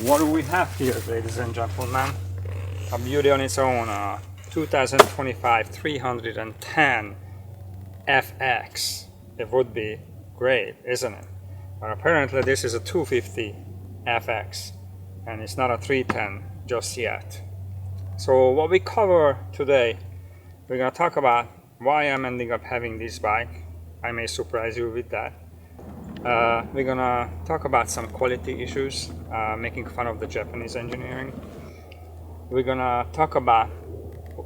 What do we have here, ladies and gentlemen? A beauty on its own, 2025 310 FX. It would be great, isn't it? But apparently this is a 250 FX and it's not a 310 just yet. So what we cover today, we're gonna talk about why I'm ending up having this bike. I may surprise you with that. We're gonna talk about some quality issues, making fun of the Japanese engineering. We're gonna talk about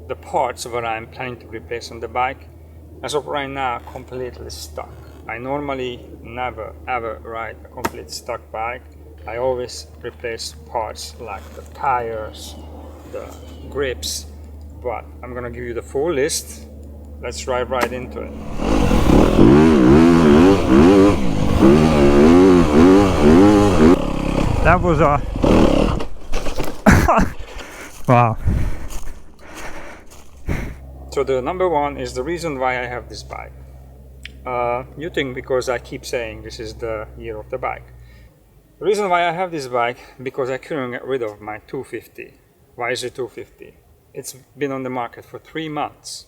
the parts that I'm planning to replace on the bike. As of right now, completely stuck. I normally never ever ride a complete stuck bike. I always replace parts like the tires, the grips, but I'm gonna give you the full list. Let's dive right into it. That was a wow. So the number one is the reason why I have this bike. You think because I keep saying this is the year of the bike. The reason why I have this bike, because I couldn't get rid of my 250. Why is it 250? It's been on the market for 3 months,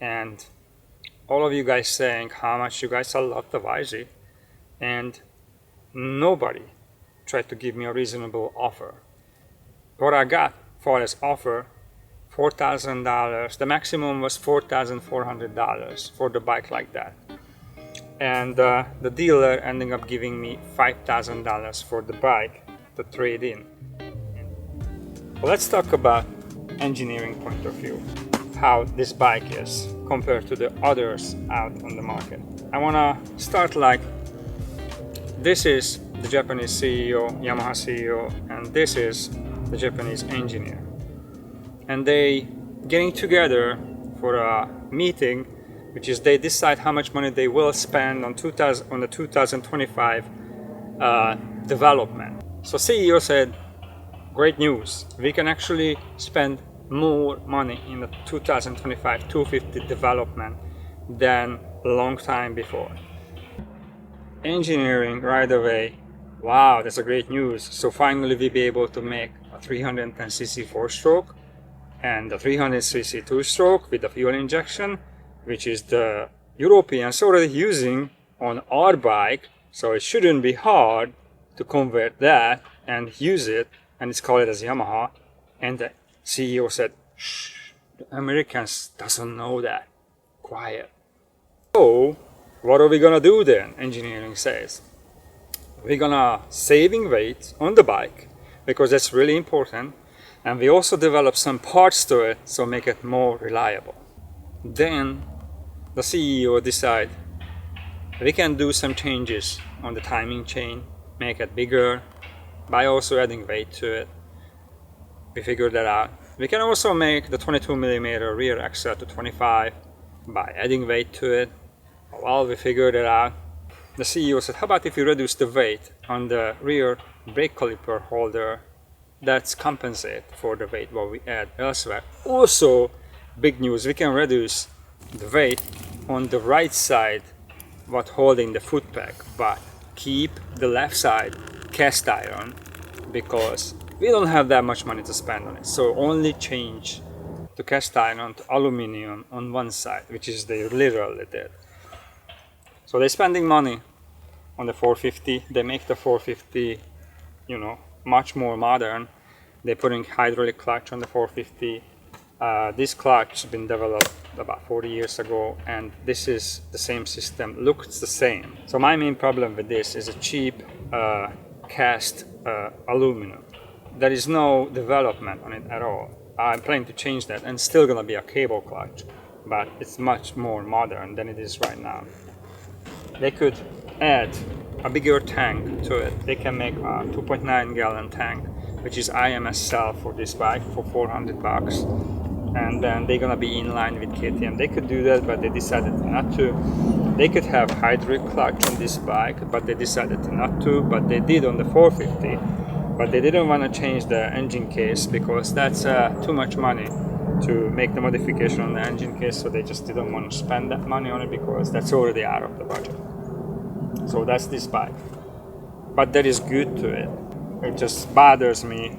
and all of you guys saying how much you guys love the YZ, and nobody tried to give me a reasonable offer. What I got for this offer, $4,000. The maximum was $4,400 for the bike like that. And the dealer ended up giving me $5,000 for the bike to trade in. Well, let's talk about engineering point of view, how this bike is compared to the others out on the market. I want to start like this is the Japanese CEO, Yamaha CEO, and this is the Japanese engineer. And they getting together for a meeting, which is they decide how much money they will spend on the 2025 development. So CEO said, great news, we can actually spend more money in the 2025 250 development than a long time before. Engineering right away, wow, that's a great news. So finally we'll be able to make a 310cc 4-stroke and a 300cc 2-stroke with the fuel injection, which is the Europeans already using on our bike, so it shouldn't be hard to convert that and use it, and it's called it as Yamaha. And the CEO said, shh, the Americans doesn't know that, quiet. So what are we gonna do then? Engineering says we're gonna saving weight on the bike because that's really important, and we also develop some parts to it so make it more reliable. Then the CEO decide we can do some changes on the timing chain, make it bigger by also adding weight to it. We figured that out. We can also make the 22mm rear axle to 25 by adding weight to it. Well, we figured it out. The CEO said, how about if you reduce the weight on the rear brake caliper holder? That's compensate for the weight what we add elsewhere. Also, big news, we can reduce the weight on the right side what holding the foot peg, but keep the left side cast iron because we don't have that much money to spend on it. So only change to cast iron to aluminum on one side, which is they literally did. So they're spending money on the 450. They make the 450, much more modern. They're putting hydraulic clutch on the 450. This clutch has been developed about 40 years ago, and this is the same system. Looks the same. So my main problem with this is a cheap cast aluminum. There is no development on it at all. I'm planning to change that, and still gonna be a cable clutch, but it's much more modern than it is right now. They could add a bigger tank to it. They can make a 2.9 gallon tank, which is IMS sell for this bike for $400, and then they're gonna be in line with KTM. They could do that, but they decided not to. They could have hydraulic clutch on this bike, but they decided not to. But they did on the 450. But they didn't want to change the engine case because that's too much money to make the modification on the engine case. So they just didn't want to spend that money on it because that's already out of the budget. So that's this bike. But that is good to it. It just bothers me.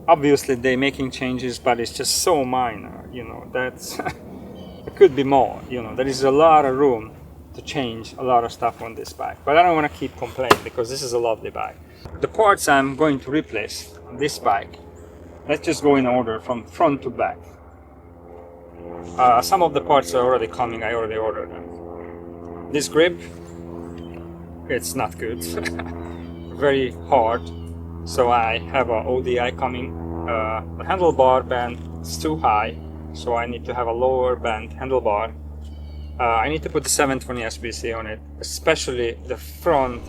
Obviously they're making changes, but it's just so minor, you know, that's it could be more, you know, there is a lot of room to change a lot of stuff on this bike, but I don't want to keep complaining because this is a lovely bike. The parts I'm going to replace on this bike, let's just go in order from front to back. Some of the parts are already coming, I already ordered them. This grip, it's not good. Very hard, so I have a ODI coming. The handlebar band is too high, so I need to have a lower band handlebar. I need to put the 720 SBC on it, especially the front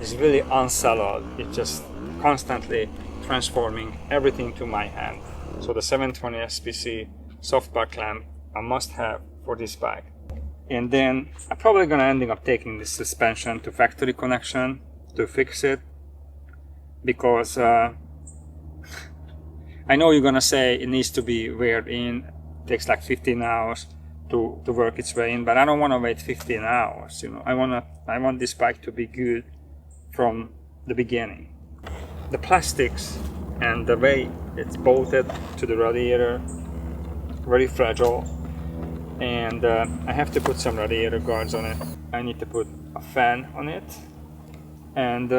is really unsettled. It's just constantly transforming everything to my hand. So the 720 SBC soft bar clamp a must have for this bike. And then I'm probably gonna ending up taking this suspension to factory connection to fix it, because I know you're gonna say it needs to be weared in. It takes like 15 hours to work its way in, but I don't want to wait 15 hours. You know, I want this bike to be good from the beginning. The plastics and the way it's bolted to the radiator, very fragile. And I have to put some radiator guards on it. I need to put a fan on it, and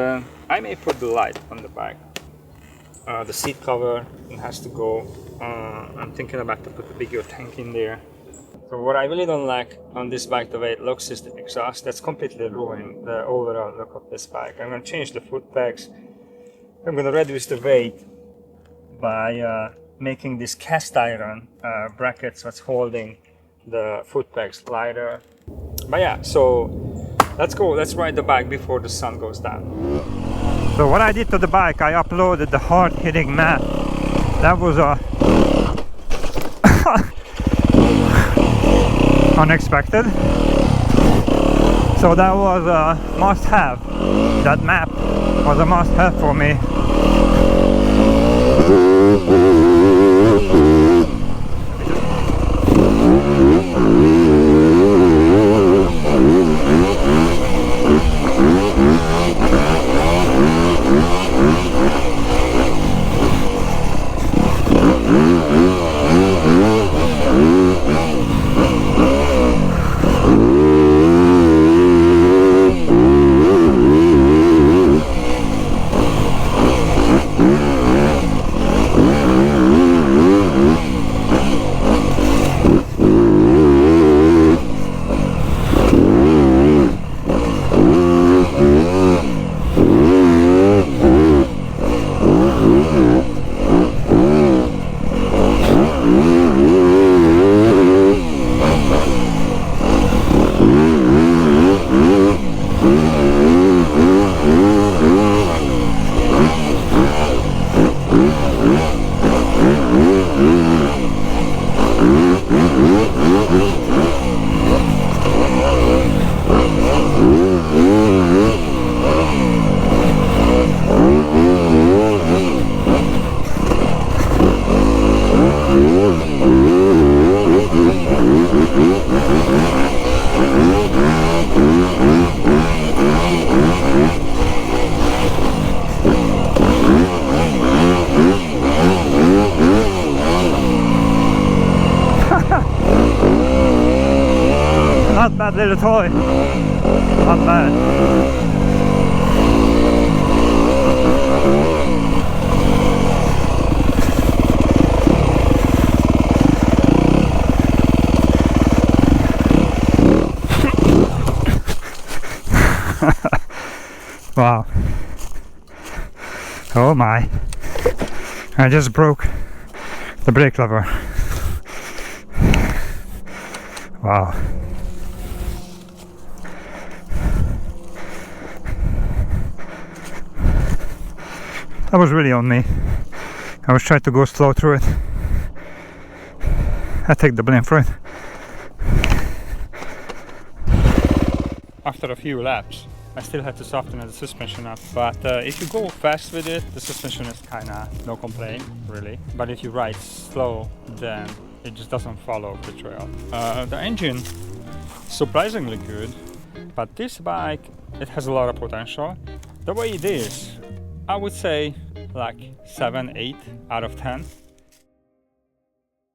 I may put the light on the bike. The seat cover has to go. I'm thinking about to put a bigger tank in there. So what I really don't like on this bike, the way it looks, is the exhaust. That's completely ruining the overall look of this bike. I'm going to change the foot pegs. I'm going to reduce the weight by making this cast iron brackets what's holding the foot pegs lighter. But yeah, so let's go, let's ride the bike before the sun goes down. So what I did to the bike, I uploaded the hard hitting mat. That was unexpected. So that was a must have. That map was a must have for me. Not bad little toy. Not bad. Wow. Oh my. I just broke the brake lever. Wow. That was really on me. I was trying to go slow through it. I take the blame for it. After a few laps, I still had to soften the suspension up, but if you go fast with it, the suspension is kinda no complaint, really. But if you ride slow, then it just doesn't follow the trail. The engine, surprisingly good, but this bike, it has a lot of potential. The way it is, I would say like 7, 8 out of 10.